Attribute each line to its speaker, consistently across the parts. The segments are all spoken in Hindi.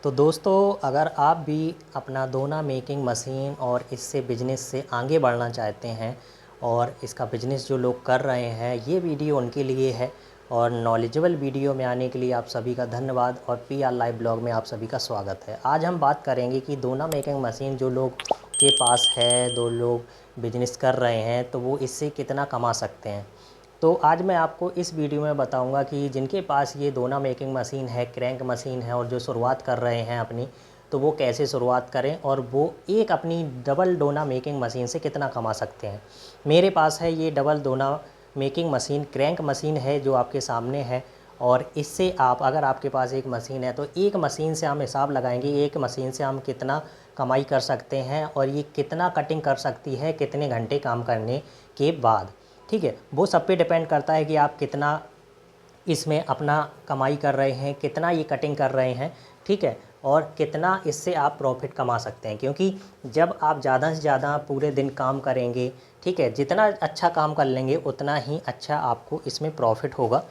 Speaker 1: तो दोस्तों, अगर आप भी अपना दोना मेकिंग मशीन और इससे बिज़नेस से आगे बढ़ना चाहते हैं और इसका बिज़नेस जो लोग कर रहे हैं, ये वीडियो उनके लिए है। और नॉलेजेबल वीडियो में आने के लिए आप सभी का धन्यवाद और पीआर लाइव ब्लॉग में आप सभी का स्वागत है। आज हम बात करेंगे कि दोना मेकिंग मशीन जो लोग के पास है, दो लोग बिज़नेस कर रहे हैं, तो वो इससे कितना कमा सकते हैं। तो आज मैं आपको इस वीडियो में बताऊंगा कि जिनके पास ये दोना मेकिंग मशीन है, क्रैंक मशीन है और जो शुरुआत कर रहे हैं अपनी, तो वो कैसे शुरुआत करें और वो एक अपनी डबल दोना मेकिंग मशीन से कितना कमा सकते हैं। मेरे पास है ये डबल दोना मेकिंग मशीन, क्रैंक मशीन है जो आपके सामने है। और इससे आप, अगर आपके पास एक मशीन है तो एक मशीन से हम हिसाब लगाएंगे, एक मशीन से हम कितना कमाई कर सकते हैं और ये कितना कटिंग कर सकती है कितने घंटे काम करने के बाद। ठीक है, वो सब पे डिपेंड करता है कि आप कितना इसमें अपना कमाई कर रहे हैं, कितना ये कटिंग कर रहे हैं। ठीक है, और कितना इससे आप प्रॉफिट कमा सकते हैं, क्योंकि जब आप ज़्यादा से ज़्यादा पूरे दिन काम करेंगे, ठीक है, जितना अच्छा काम कर लेंगे उतना ही अच्छा आपको इसमें प्रॉफिट होगा।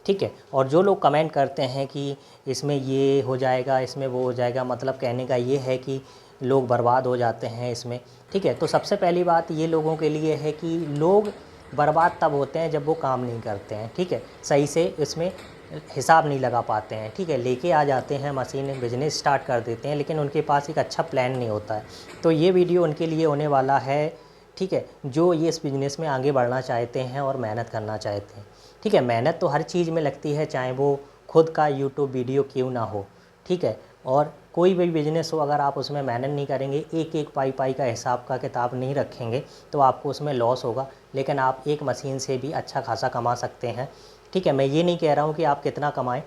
Speaker 1: ठीक है, और जो लोग कमेंट करते हैं कि इसमें ये हो जाएगा, इसमें वो हो जाएगा, मतलब कहने का ये है कि लोग बर्बाद हो जाते हैं इसमें। ठीक है, तो सबसे पहली बात ये लोगों के लिए है कि लोग बर्बाद तब होते हैं जब वो काम नहीं करते हैं। ठीक है, सही से इसमें हिसाब नहीं लगा पाते हैं। ठीक है, लेके आ जाते हैं मशीन, बिजनेस स्टार्ट कर देते हैं, लेकिन उनके पास एक अच्छा प्लान नहीं होता है। तो ये वीडियो उनके लिए होने वाला है। ठीक है, जो ये इस बिज़नेस में आगे बढ़ना चाहते हैं और मेहनत करना चाहते हैं। ठीक है, मेहनत तो हर चीज़ में लगती है, चाहे वो खुद का यूट्यूब वीडियो क्यों ना हो। ठीक है, और कोई भी बिज़नेस हो, अगर आप उसमें मेहनत नहीं करेंगे, एक एक पाई पाई का हिसाब का किताब नहीं रखेंगे, तो आपको उसमें लॉस होगा। लेकिन आप एक मशीन से भी अच्छा खासा कमा सकते हैं। ठीक है, मैं ये नहीं कह रहा हूँ कि आप कितना कमाएं,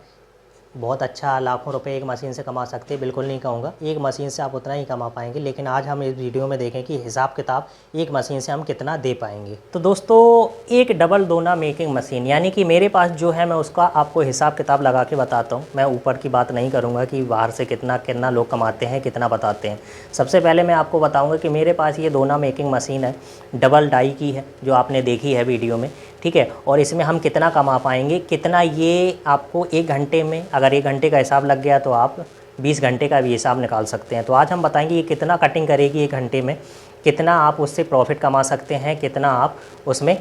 Speaker 1: बहुत अच्छा लाखों रुपए एक मशीन से कमा सकते हैं, बिल्कुल नहीं कहूँगा। एक मशीन से आप उतना ही कमा पाएंगे, लेकिन आज हम इस वीडियो में देखें कि हिसाब किताब एक मशीन से हम कितना दे पाएंगे। तो दोस्तों, एक डबल दोना मेकिंग मशीन, यानी कि मेरे पास जो है, मैं उसका आपको हिसाब किताब लगा के बताता हूँ। मैं ऊपर की बात नहीं करूँगा कि बाहर से कितना कितना लोग कमाते हैं, कितना बताते हैं। सबसे पहले मैं आपको बताऊँगा कि मेरे पास ये दोना मेकिंग मशीन है, डबल डाई की है, जो आपने देखी है वीडियो में। ठीक है, और इसमें हम कितना कमा पाएंगे, कितना ये आपको एक घंटे में, अगर एक घंटे का हिसाब लग गया तो आप 20 घंटे का भी हिसाब निकाल सकते हैं। तो आज हम बताएंगे ये कितना कटिंग करेगी एक घंटे में, कितना आप उससे प्रॉफिट कमा सकते हैं, कितना आप उसमें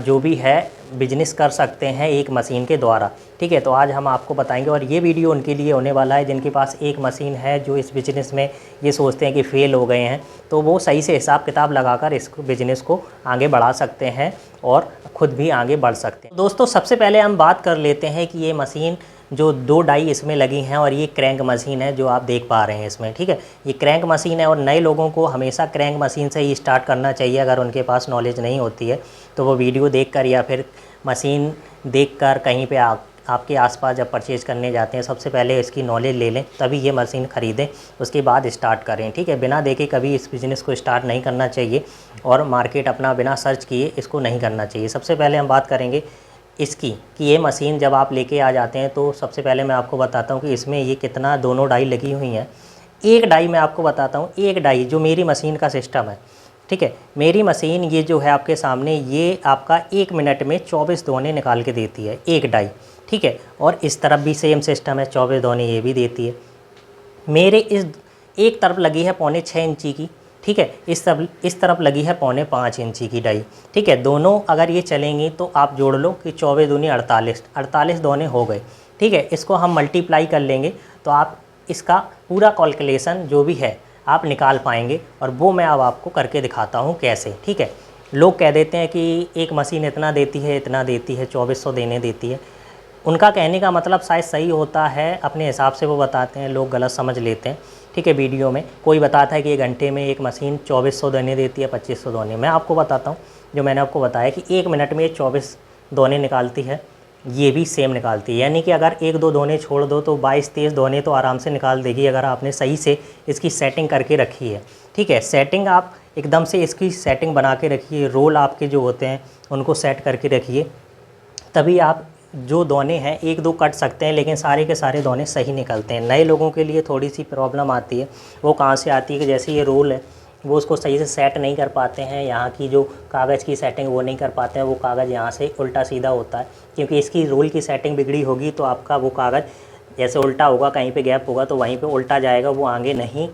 Speaker 1: जो भी है बिजनेस कर सकते हैं एक मशीन के द्वारा। ठीक है, तो आज हम आपको बताएंगे और ये वीडियो उनके लिए होने वाला है जिनके पास एक मशीन है, जो इस बिज़नेस में ये सोचते हैं कि फ़ेल हो गए हैं, तो वो सही से हिसाब किताब लगाकर इस बिज़नेस को आगे बढ़ा सकते हैं और ख़ुद भी आगे बढ़ सकते हैं। दोस्तों, सबसे पहले हम बात कर लेते हैं कि ये मशीन जो दो डाई इसमें लगी हैं और ये क्रैंक मशीन है जो आप देख पा रहे हैं इसमें। ठीक है, ये क्रैंक मशीन है और नए लोगों को हमेशा क्रैंक मशीन से ही स्टार्ट करना चाहिए। अगर उनके पास नॉलेज नहीं होती है तो वो वीडियो देखकर या फिर मशीन देखकर कहीं पे आपके आसपास जब परचेज़ करने जाते हैं, सबसे पहले इसकी नॉलेज ले लें, तभी ये मशीन ख़रीदें, उसके बाद स्टार्ट करें। ठीक है, बिना देखे कभी इस बिज़नेस को स्टार्ट नहीं करना चाहिए और मार्केट अपना बिना सर्च किए इसको नहीं करना चाहिए। सबसे पहले हम बात करेंगे इसकी कि ये मशीन जब आप लेके आ जाते हैं, तो सबसे पहले मैं आपको बताता हूँ कि इसमें ये कितना दोनों डाई लगी हुई हैं। एक डाई मैं आपको बताता हूँ, एक डाई जो मेरी मशीन का सिस्टम है। ठीक है, मेरी मशीन ये जो है आपके सामने, ये आपका 1 मिनट में 24 दोने निकाल के देती है एक डाई। ठीक है, और इस तरफ भी सेम सिस्टम है, 24 दोने ये भी देती है। मेरे इस एक तरफ लगी है पौने 6 इंची की। ठीक है, इस तरफ लगी है 5.25 इंची की डाई। ठीक है, दोनों अगर ये चलेंगी तो आप जोड़ लो कि 24 दूनी 48 दोने हो गए। ठीक है, इसको हम मल्टीप्लाई कर लेंगे तो आप इसका पूरा कैलकुलेशन जो भी है आप निकाल पाएंगे, और वो मैं अब आपको करके दिखाता हूँ कैसे। ठीक है, लोग कह देते हैं कि एक मशीन इतना देती है, इतना देती है, 2400 देने देती है। उनका कहने का मतलब शायद सही होता है, अपने हिसाब से वो बताते हैं, लोग गलत समझ लेते हैं। ठीक है, वीडियो में कोई बताता है कि एक घंटे में एक मशीन 2400 दोने देती है, 2500 दोने। मैं आपको बताता हूँ, जो मैंने आपको बताया कि 1 मिनट में 24 दोने निकालती है, ये भी सेम निकालती है। यानी कि अगर 1-2 दोने छोड़ दो तो 22-23 दोने तो आराम से निकाल देगी, अगर आपने सही से इसकी सेटिंग करके रखी है। ठीक है, सेटिंग आप एकदम से इसकी सेटिंग बना के रखिए, रोल आपके जो होते हैं उनको सेट करके रखिए, तभी आप जो दोने हैं 1-2 कट सकते हैं, लेकिन सारे के सारे दोने सही निकलते हैं। नए लोगों के लिए थोड़ी सी प्रॉब्लम आती है, वो कहाँ से आती है कि जैसे ये रोल है, वो उसको सही से सेट नहीं कर पाते हैं, यहाँ की जो कागज़ की सेटिंग वो नहीं कर पाते हैं, वो कागज़ यहाँ से उल्टा सीधा होता है, क्योंकि इसकी रोल की सेटिंग बिगड़ी होगी तो आपका वो कागज़ जैसे उल्टा होगा, कहीं पे गैप होगा तो वहीं पे उल्टा जाएगा, वो आगे नहीं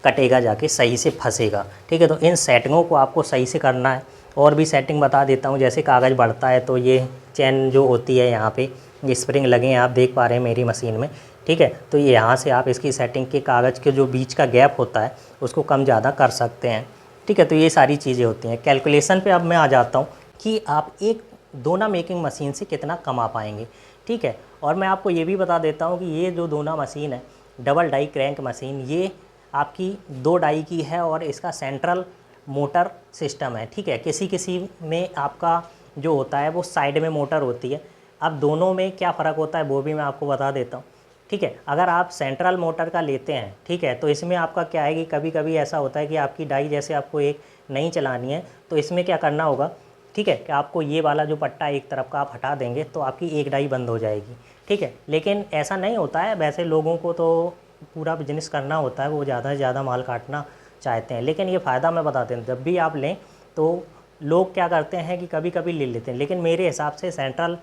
Speaker 1: कटेगा, जाके सही से फंसेगा। ठीक है, तो इन सेटिंगों को आपको सही से करना है। और भी सेटिंग बता देता हूँ, जैसे कागज़ बढ़ता है तो ये चैन जो होती है यहाँ पे ये स्प्रिंग लगे हैं, आप देख पा रहे हैं मेरी मशीन में। ठीक है, तो ये यहाँ से आप इसकी सेटिंग के कागज़ के जो बीच का गैप होता है उसको कम ज़्यादा कर सकते हैं। ठीक है, तो ये सारी चीज़ें होती हैं। कैलकुलेशन पे अब मैं आ जाता हूँ कि आप एक दोना मेकिंग मशीन से कितना कमा पाएंगे। ठीक है, और मैं आपको ये भी बता देता हूँ कि ये जो दोना मशीन है, डबल डाई क्रैंक मशीन, ये आपकी 2 डाई की है और इसका सेंट्रल मोटर सिस्टम है। ठीक है, किसी किसी में आपका जो होता है वो साइड में मोटर होती है। अब दोनों में क्या फ़र्क होता है वो भी मैं आपको बता देता हूँ। ठीक है, अगर आप सेंट्रल मोटर का लेते हैं, ठीक है, तो इसमें आपका क्या है कि कभी कभी ऐसा होता है कि आपकी डाई जैसे आपको एक नहीं चलानी है तो इसमें क्या करना होगा, ठीक है, कि आपको ये वाला जो पट्टा एक तरफ का आप हटा देंगे तो आपकी एक डाई बंद हो जाएगी। ठीक है, लेकिन ऐसा नहीं होता है, वैसे लोगों को तो पूरा बिजनेस करना होता है, वो ज़्यादा से ज़्यादा माल काटना चाहते हैं। लेकिन ये फ़ायदा मैं बताते हैं, जब भी आप लें तो लोग क्या करते हैं कि कभी कभी ले लेते हैं, लेकिन मेरे हिसाब से सेंट्रल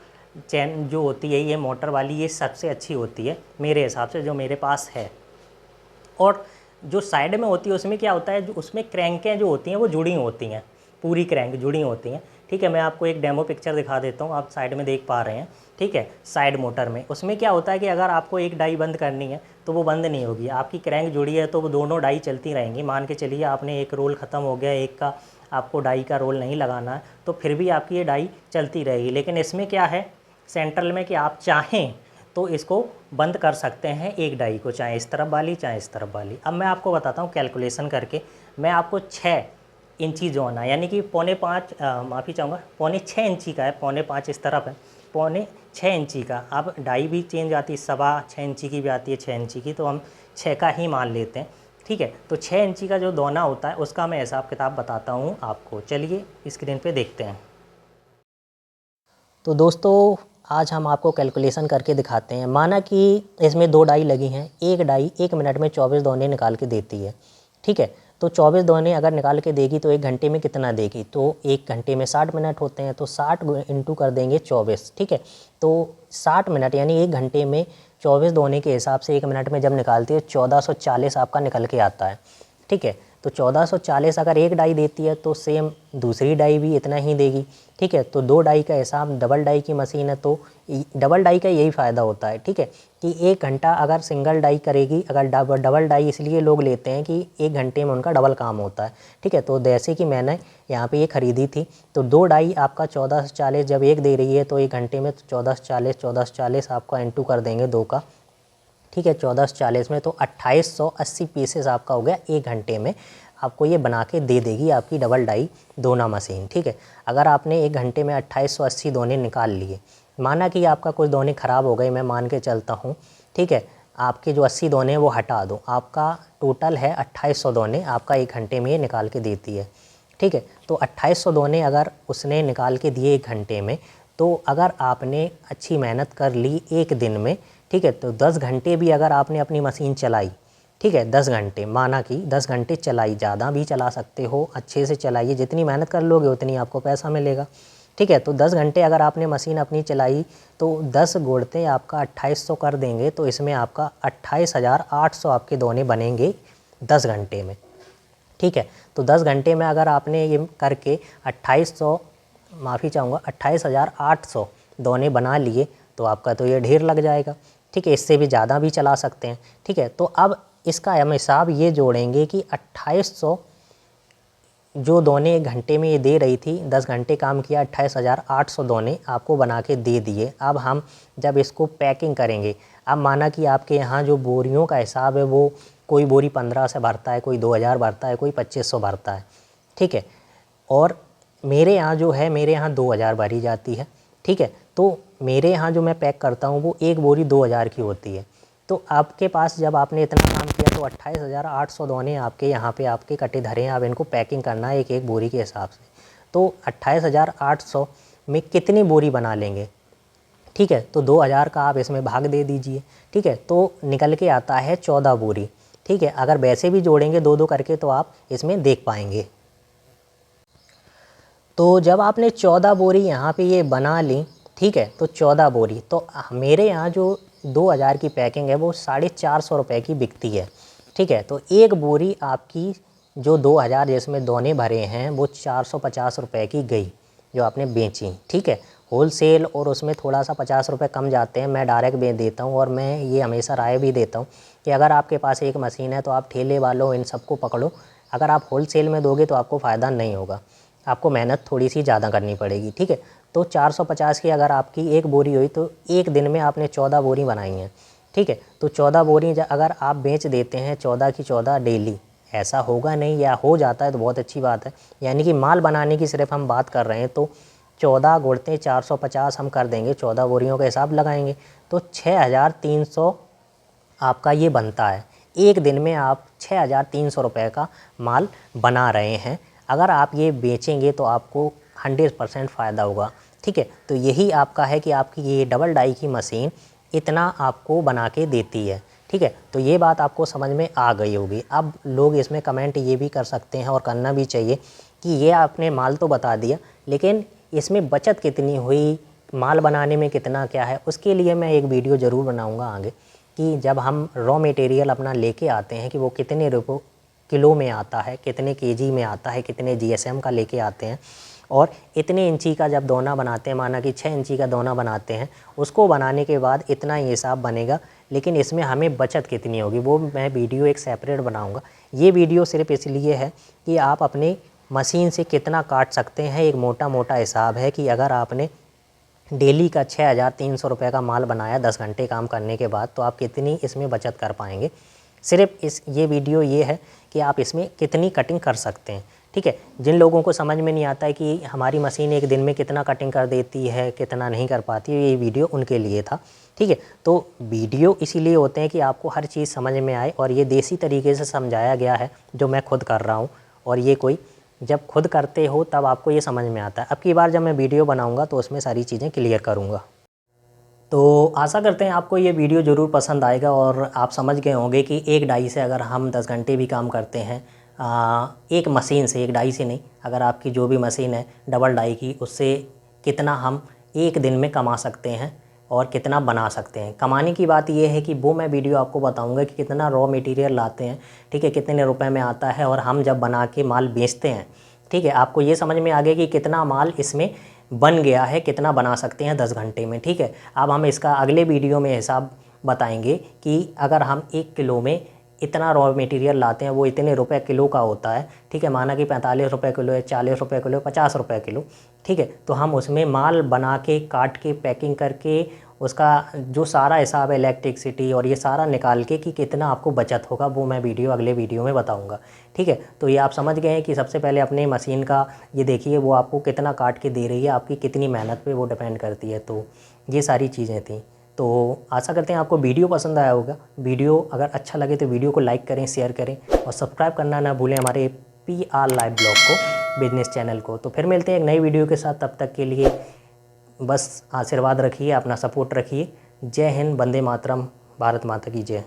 Speaker 1: चैन जो होती है ये मोटर वाली, ये सबसे अच्छी होती है मेरे हिसाब से, जो मेरे पास है। और जो साइड में होती है उसमें क्या होता है, जो उसमें क्रैंकें जो होती हैं वो जुड़ी होती हैं, पूरी क्रैंक जुड़ी होती हैं। ठीक है, मैं आपको एक डेमो पिक्चर दिखा देता हूँ, आप साइड में देख पा रहे हैं। ठीक है, साइड मोटर में उसमें क्या होता है कि अगर आपको एक डाई बंद करनी है तो वो बंद नहीं होगी, आपकी क्रैंक जुड़ी है तो वो दोनों डाई चलती रहेंगी। मान के चलिए आपने एक रोल ख़त्म हो गया, एक का आपको डाई का रोल नहीं लगाना है तो फिर भी आपकी ये डाई चलती रहेगी। लेकिन इसमें क्या है सेंट्रल में कि आप चाहें तो इसको बंद कर सकते हैं एक डाई को, चाहे इस तरफ वाली चाहे इस तरफ वाली। अब मैं आपको बताता हूँ कैलकुलेशन करके, मैं आपको 6 इंची जोन है, यानी कि माफ़ी चाहूँगा, 6.25 इंची का है, 5.25 इस तरफ है, 6.25 इंची का। अब डाई भी चेंज आती है, 6.25 इंची की भी आती है, 6 इंची की, तो हम 6 का ही मान लेते हैं। ठीक है, तो 6 इंची का जो दोना होता है उसका मैं हिसाब किताब बताता हूँ आपको, चलिए स्क्रीन पे देखते हैं। तो दोस्तों आज हम आपको कैलकुलेशन करके दिखाते हैं। माना कि इसमें 2 डाई लगी हैं, एक डाई 1 मिनट में 24 दोने निकाल के देती है। ठीक है, तो 24 दोने अगर निकाल के देगी तो 1 घंटे में कितना देगी, तो 1 घंटे में 60 मिनट होते हैं, तो 60 इंटू कर देंगे 24। ठीक है, तो 60 मिनट यानी 1 घंटे में 24 दोने के हिसाब से 1 मिनट में जब निकालती है 1440 आपका निकल के आता है। ठीक है, तो 1440 अगर एक डाई देती है तो सेम दूसरी डाई भी इतना ही देगी। ठीक है, तो 2 डाई का हिसाब, डबल डाई की मशीन है तो डबल डाई का यही फ़ायदा होता है। ठीक है, कि 1 घंटा अगर सिंगल डाई करेगी, अगर डबल डाई इसलिए लोग लेते हैं कि 1 घंटे में उनका डबल काम होता है। ठीक है, तो जैसे कि मैंने यहाँ पे ये ख़रीदी थी तो 2 डाई आपका 1440 जब एक दे रही है तो 1 घंटे में 1440 आपका इंटू कर देंगे 2 का। ठीक है, 1440 में तो 2880 पीसेस आपका हो गया 1 घंटे में, आपको ये बना के दे देगी आपकी डबल डाई दोना मशीन। ठीक है, अगर आपने 1 घंटे में 2880 दोने निकाल लिए, माना कि आपका कुछ दोने ख़राब हो गए, मैं मान के चलता हूँ। ठीक है, आपके जो 80 दोने हैं वो हटा दो, आपका टोटल है 2800 दोने आपका 1 घंटे में ये निकाल के देती है। ठीक है, तो 2800 दोने अगर उसने निकाल के दिए 1 घंटे में, तो अगर आपने अच्छी मेहनत कर ली एक दिन में, ठीक है, तो 10 घंटे भी अगर आपने अपनी मशीन चलाई, ठीक है, 10 घंटे, माना कि 10 घंटे चलाई, ज़्यादा भी चला सकते हो, अच्छे से चलाइए, जितनी मेहनत कर लोगे उतनी आपको पैसा मिलेगा। ठीक है, तो 10 घंटे अगर आपने मशीन अपनी चलाई तो 10 गोड़ते आपका 2800 कर देंगे, तो इसमें आपका 28,800 आपके दोने बनेंगे 10 घंटे में। ठीक है, तो 10 घंटे में अगर आपने ये करके 2800, माफ़ी चाहूँगा 28,800 दोने बना लिए तो आपका तो ये ढेर लग जाएगा। ठीक है, इससे भी ज़्यादा भी चला सकते हैं। ठीक है, तो अब इसका हम हिसाब ये जोड़ेंगे कि 2800 जो दोने 1 घंटे में ये दे रही थी, 10 घंटे काम किया, 28,800 दोने आपको बना के दे दिए। अब हम जब इसको पैकिंग करेंगे, अब माना कि आपके यहाँ जो बोरियों का हिसाब है वो कोई बोरी 15 से भरता है, कोई 2000 भरता है, कोई 2500 भरता है। ठीक है, और मेरे यहाँ जो है, मेरे यहाँ 2000 भरी जाती है। ठीक है, तो मेरे यहाँ जो मैं पैक करता हूँ वो एक बोरी 2000 की होती है। तो आपके पास जब आपने इतना काम किया तो 28,800 दोने आपके यहाँ पे आपके कटे धरे हैं, आप इनको पैकिंग करना है एक एक बोरी के हिसाब से। तो 28,800 में कितनी बोरी बना लेंगे, ठीक है, तो 2000 का आप इसमें भाग दे दीजिए। ठीक है, तो निकल के आता है 14 बोरी। ठीक है, अगर वैसे भी जोड़ेंगे 2-2 करके तो आप इसमें देख पाएंगे। तो जब आपने 14 बोरी यहाँ पे ये बना ली, ठीक है, तो 14 बोरी, तो मेरे यहाँ जो 2000 की पैकिंग है वो 450 रुपये की बिकती है। ठीक है, तो एक बोरी आपकी जो 2000 जिसमें दोने भरे हैं वो 450 रुपये की गई जो आपने बेची। ठीक है, होलसेल और उसमें थोड़ा सा 50 रुपये कम जाते हैं, मैं डायरेक्ट बेच देता हूँ। और मैं ये हमेशा राय भी देता हूँ कि अगर आपके पास एक मशीन है तो आप ठेले वालों इन सबको पकड़ो। अगर आप होलसेल में दोगे तो आपको फ़ायदा नहीं होगा, आपको मेहनत थोड़ी सी ज़्यादा करनी पड़ेगी। ठीक है, तो 450 की अगर आपकी एक बोरी हुई तो एक दिन में आपने 14 बोरी बनाई हैं। ठीक है, तो 14 बोरी अगर आप बेच देते हैं 14 की 14 डेली, ऐसा होगा नहीं या हो जाता है तो बहुत अच्छी बात है। यानी कि माल बनाने की सिर्फ हम बात कर रहे हैं तो 14 गुणते 450 हम कर देंगे, 14 बोरियों का हिसाब लगाएंगे तो 6300 आपका ये बनता है। एक दिन में आप 6300 रुपये का माल बना रहे हैं। अगर आप ये बेचेंगे तो आपको 100% फ़ायदा होगा। ठीक है, तो यही आपका है कि आपकी ये डबल डाई की मशीन इतना आपको बना के देती है। ठीक है, तो ये बात आपको समझ में आ गई होगी। अब लोग इसमें कमेंट ये भी कर सकते हैं और करना भी चाहिए कि ये आपने माल तो बता दिया लेकिन इसमें बचत कितनी हुई, माल बनाने में कितना क्या है। उसके लिए मैं एक वीडियो ज़रूर बनाऊंगा आगे कि जब हम रॉ मटेरियल अपना लेके आते हैं कि वो कितने रुपये किलो में आता है, कितने केजी में आता है, कितने जीएसएम का लेके आते हैं और इतने इंची का जब दोना बनाते हैं, माना कि 6 इंची का दोना बनाते हैं, उसको बनाने के बाद इतना ही हिसाब बनेगा। लेकिन इसमें हमें बचत कितनी होगी वो मैं वीडियो एक सेपरेट बनाऊंगा। ये वीडियो सिर्फ इसलिए है कि आप अपने मशीन से कितना काट सकते हैं, एक मोटा मोटा हिसाब है कि अगर आपने डेली का 6300 रुपये का माल बनाया 10 घंटे काम करने के बाद तो आप कितनी इसमें बचत कर पाएंगे। सिर्फ ये वीडियो ये है कि आप इसमें कितनी कटिंग कर सकते हैं। ठीक है, जिन लोगों को समझ में नहीं आता है कि हमारी मशीन एक दिन में कितना कटिंग कर देती है, कितना नहीं कर पाती है, ये वीडियो उनके लिए था। ठीक है, तो वीडियो इसीलिए होते हैं कि आपको हर चीज़ समझ में आए और ये देसी तरीके से समझाया गया है जो मैं खुद कर रहा हूँ। और ये कोई जब खुद करते हो तब आपको ये समझ में आता है। अब की बार जब मैं वीडियो बनाऊँगा तो उसमें सारी चीज़ें क्लियर करूँगा। तो आशा करते हैं आपको ये वीडियो ज़रूर पसंद आएगा और आप समझ गए होंगे कि एक डाई से अगर हम 10 घंटे भी काम करते हैं, एक मशीन से, एक डाई से नहीं, अगर आपकी जो भी मशीन है डबल डाई की, उससे कितना हम एक दिन में कमा सकते हैं और कितना बना सकते हैं। कमाने की बात ये है कि वो मैं वीडियो आपको बताऊंगा कि कितना रॉ मटेरियल लाते हैं। ठीक है, कितने रुपए में आता है और हम जब बना के माल बेचते हैं, ठीक है, आपको ये समझ में आ गया कि कितना माल इसमें बन गया है, कितना बना सकते हैं 10 घंटे में। ठीक है, अब हम इसका अगले वीडियो में हिसाब बताएंगे कि अगर हम 1 किलो में इतना रॉ मटेरियल लाते हैं वो इतने रुपए किलो का होता है। ठीक है, माना कि 45 रुपये किलो है, 40 रुपये किलो, 50 रुपये किलो। ठीक है, तो हम उसमें माल बना के, काट के, पैकिंग करके उसका जो सारा हिसाब है इलेक्ट्रिसिटी और ये सारा निकाल के कि कितना आपको बचत होगा वो मैं वीडियो अगले वीडियो में बताऊंगा। ठीक है, तो ये आप समझ गए हैं कि सबसे पहले अपने मशीन का ये देखिए वो आपको कितना काट के दे रही है, आपकी कितनी मेहनत पे वो डिपेंड करती है। तो ये सारी चीज़ें थी। तो आशा करते हैं आपको वीडियो पसंद आया होगा। वीडियो अगर अच्छा लगे तो वीडियो को लाइक करें, शेयर करें और सब्सक्राइब करना ना भूलें हमारे PR लाइव ब्लॉग को, बिजनेस चैनल को। तो फिर मिलते हैं एक नई वीडियो के साथ, तब तक के लिए बस आशीर्वाद रखिए, अपना सपोर्ट रखिए। जय हिंद, वंदे मातरम, भारत माता की जय।